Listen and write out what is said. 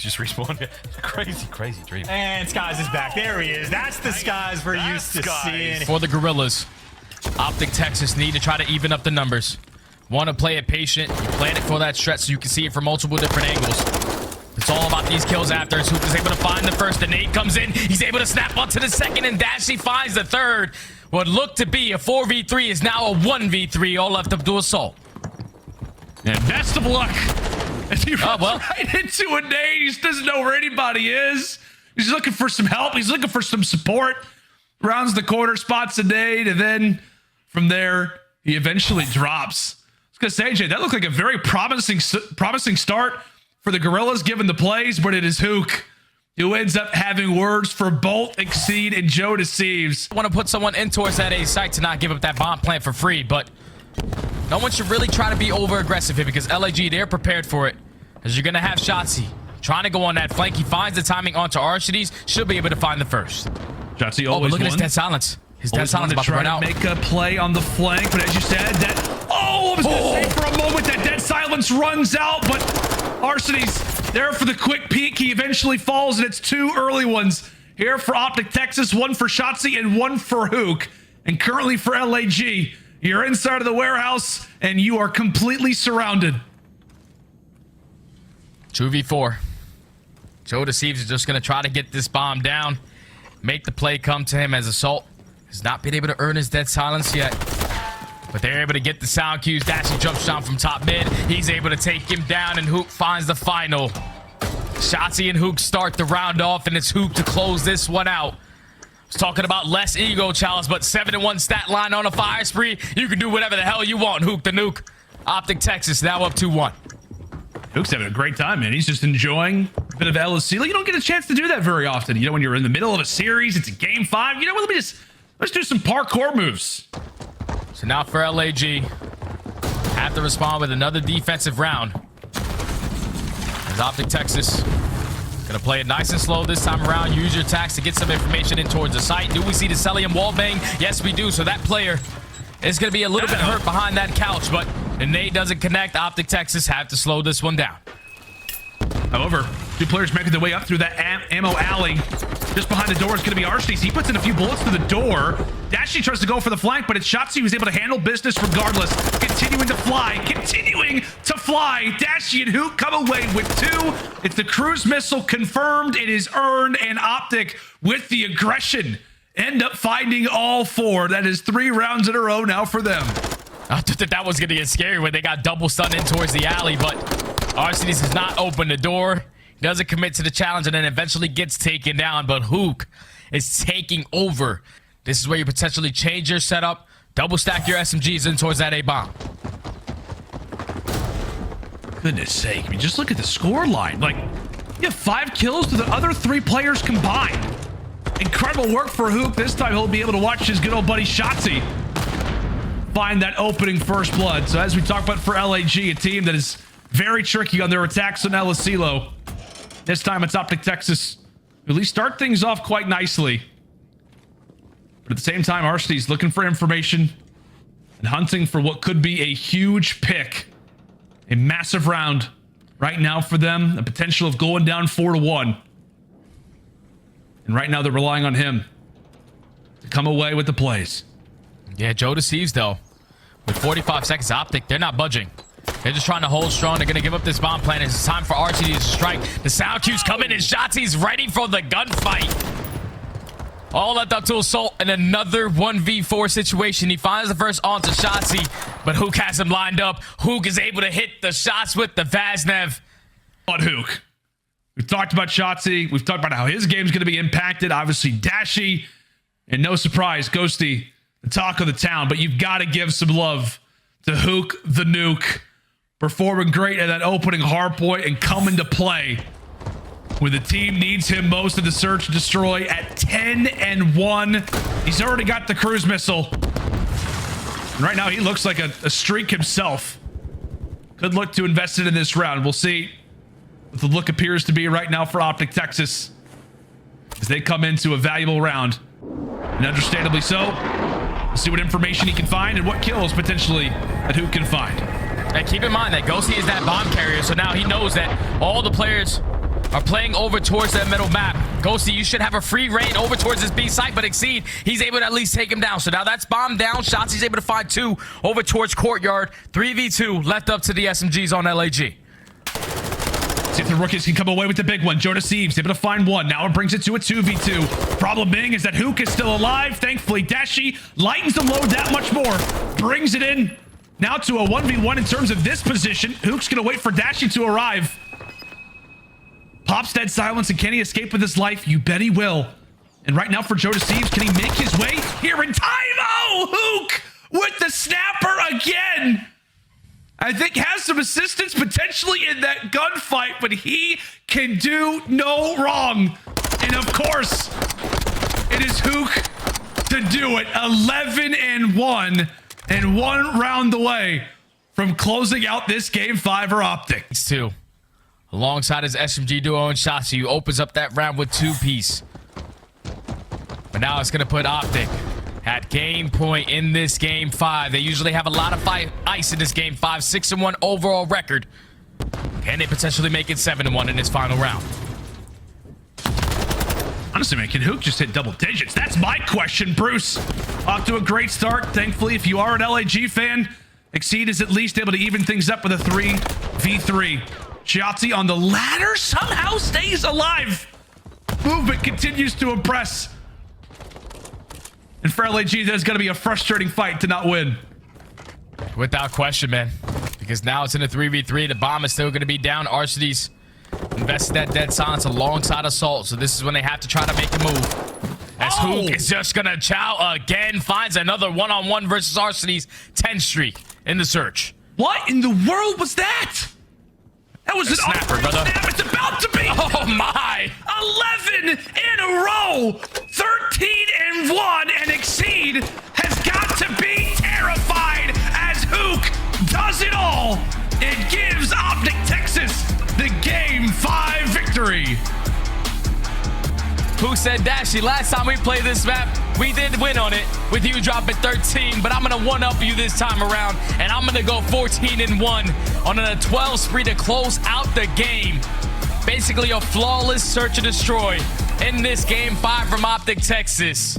just respawned. Crazy dream. And Skyz is back. There he is. That's the Skyz we're used to seeing. For the Guerrillas, OpTic Texas need to try to even up the numbers. Want to play it patient, plan it for that stretch so you can see it from multiple different angles. It's all about these kills after. Huke is able to find the first. The nade comes in. He's able to snap onto the second, and Dashy finds the third. What looked to be a 4v3 is now a 1v3. All left up to Assault. And best of luck. As he runs well. right into a nade. He just doesn't know where anybody is. He's looking for some help. He's looking for some support. Rounds the corner, spots a nade, and then from there, he eventually drops. I was going to say, Jay, that looked like a very promising start for the Guerrillas given the plays, but it is Huke who ends up having words for both Exceed and Joe Deceives. I want to put someone in towards that A site to not give up that bomb plant for free, but no one should really try to be over aggressive here because LAG, they're prepared for it. As you're going to have Shotzzy trying to go on that flank. He finds the timing onto Arcides, should be able to find the first. Shotzzy Oh, but always look at his won. dead silence. His dead Always silence wanted about to run out. Make a play on the flank, but as you said, that I was gonna say for a moment that dead silence runs out, but Arcides there for the quick peek. He eventually falls, and it's two early ones here for OpTic Texas, one for Shotzzy and one for Huke. And currently for LAG, you're inside of the warehouse and you are completely surrounded. 2v4. Joe Deceives is just going to try to get this bomb down, make the play come to him as Assault has not been able to earn his dead silence yet. But they're able to get the sound cues. Dashy jumps down from top mid. He's able to take him down, and Huke finds the final. Shotzzy and Huke start the round off, and it's Huke to close this one out. I was talking about less ego, Chalice, but 7-1 stat line on a fire spree. You can do whatever the hell you want, Huke the Nuke. OpTic Texas now up 2-1. Huke's having a great time, man. He's just enjoying a bit of LSC. Like, you don't get a chance to do that very often. You know, when you're in the middle of a series, it's a game 5. You know what? Let's do some parkour moves. So now for LAG, have to respond with another defensive round. As OpTic Texas gonna play it nice and slow this time around. Use your attacks to get some information in towards the site. Do we see the Cellium wallbang? Yes, we do. So that player is gonna be a little bit hurt behind that couch, but the nade doesn't connect. OpTic Texas have to slow this one down. However, two players making their way up through that ammo alley. Just behind the door is going to be Arcides. He puts in a few bullets through the door. Dashy tries to go for the flank, but it's Shotzzy who's able to handle business regardless. Continuing to fly. Dashy and Huke come away with 2. It's the cruise missile confirmed. It is earned, and OpTic with the aggression end up finding all 4. That is 3 rounds in a row now for them. I thought that was going to get scary when they got double stunned in towards the alley, but Arcides has not opened the door. Doesn't commit to the challenge and then eventually gets taken down, but Huke is taking over. This is where you potentially change your setup, double stack your SMGs in towards that A-bomb. Goodness sake, I mean, just look at the score line. Like, you have 5 kills to the other 3 players combined. Incredible work for Huke. This time he'll be able to watch his good old buddy Shotzzy find that opening first blood. So as we talk about for LAG, a team that is very tricky on their attacks on LSClo. This time it's OpTic Texas at least start things off quite nicely. But at the same time, Arcides looking for information and hunting for what could be a huge pick. A massive round right now for them. The potential of going down 4-1. And right now they're relying on him to come away with the plays. Yeah, Joe Deceives though. With 45 seconds, OpTic, they're not budging. They're just trying to hold strong. They're going to give up this bomb plant. It's time for Arcides to strike. The sound cues come in and Shotzi's ready for the gunfight. All left up to Assault in another 1v4 situation. He finds the first onto Shotzzy, but Huke has him lined up. Huke is able to hit the shots with the Vaznev. On Huke. We've talked about Shotzzy. We've talked about how his game's going to be impacted. Obviously, Dashy. And no surprise, Ghosty, the talk of the town. But you've got to give some love to Huke the Nuke. Performing great at that opening hard point and coming to play when the team needs him most in the search and destroy at 10-1. He's already got the cruise missile. And right now he looks like a streak himself. Could look to invest it in this round. We'll see what the look appears to be right now for OpTic Texas as they come into a valuable round. And understandably so. We'll see what information he can find and what kills potentially that Huke can find. And keep in mind that Ghosty is that bomb carrier, so now he knows that all the players are playing over towards that middle map. Ghosty, you should have a free reign over towards this B site, but Exceed, he's able to at least take him down. So now that's bomb down. Shotzzy's able to find 2 over towards Courtyard. 3v2 left up to the SMGs on LAG. See if the rookies can come away with the big one. Joe Thieves able to find 1. Now it brings it to a 2v2. Problem being is that Huke is still alive. Thankfully, Dashy lightens the load that much more. Brings it in now to a 1v1 in terms of this position. Huke's going to wait for Dashy to arrive. Pops dead silence, and can he escape with his life? You bet he will. And right now for Joe Thieves, can he make his way here in time? Oh, Huke with the snapper again. I think has some assistance potentially in that gunfight, but he can do no wrong. And of course, it is Huke to do it. 11-1 and 1 round away from closing out this game 5 for OpTic. 2. Alongside his SMG duo and Shotzzy, who opens up that round with 2-piece. But now it's going to put OpTic at game point in this game 5. They usually have a lot of ice in this game 5. 6-1 overall record. Can they potentially make it 7-1 in this final round? Honestly, man, can Huke just hit double digits? That's my question, Bruce. Off to a great start. Thankfully, if you are an LAG fan, Exceed is at least able to even things up with a 3v3. Shotzzy on the ladder somehow stays alive. Movement continues to impress. And for LAG, there's going to be a frustrating fight to not win. Without question, man. Because now it's in a 3v3. The bomb is still going to be down. Arcitys invested that dead silence alongside Assault. So this is when they have to try to make a move. As Huke is just going to chow again. Finds another one-on-one versus Arcitys 10 streak in the search. What in the world was that? That was an snapper, brother. Snap. It's about to be. Oh, my. 11 in a row. 13-1. And Exceed has got to be terrified as Huke does it all. It gives OpTic Texas the game 5 victory. Who said Dashy? Last time we played this map, we did win on it with you dropping 13, but I'm going to one-up you this time around, and I'm going to go 14-1 on a 12 spree to close out the game. Basically a flawless search and destroy in this game 5 from OpTic Texas.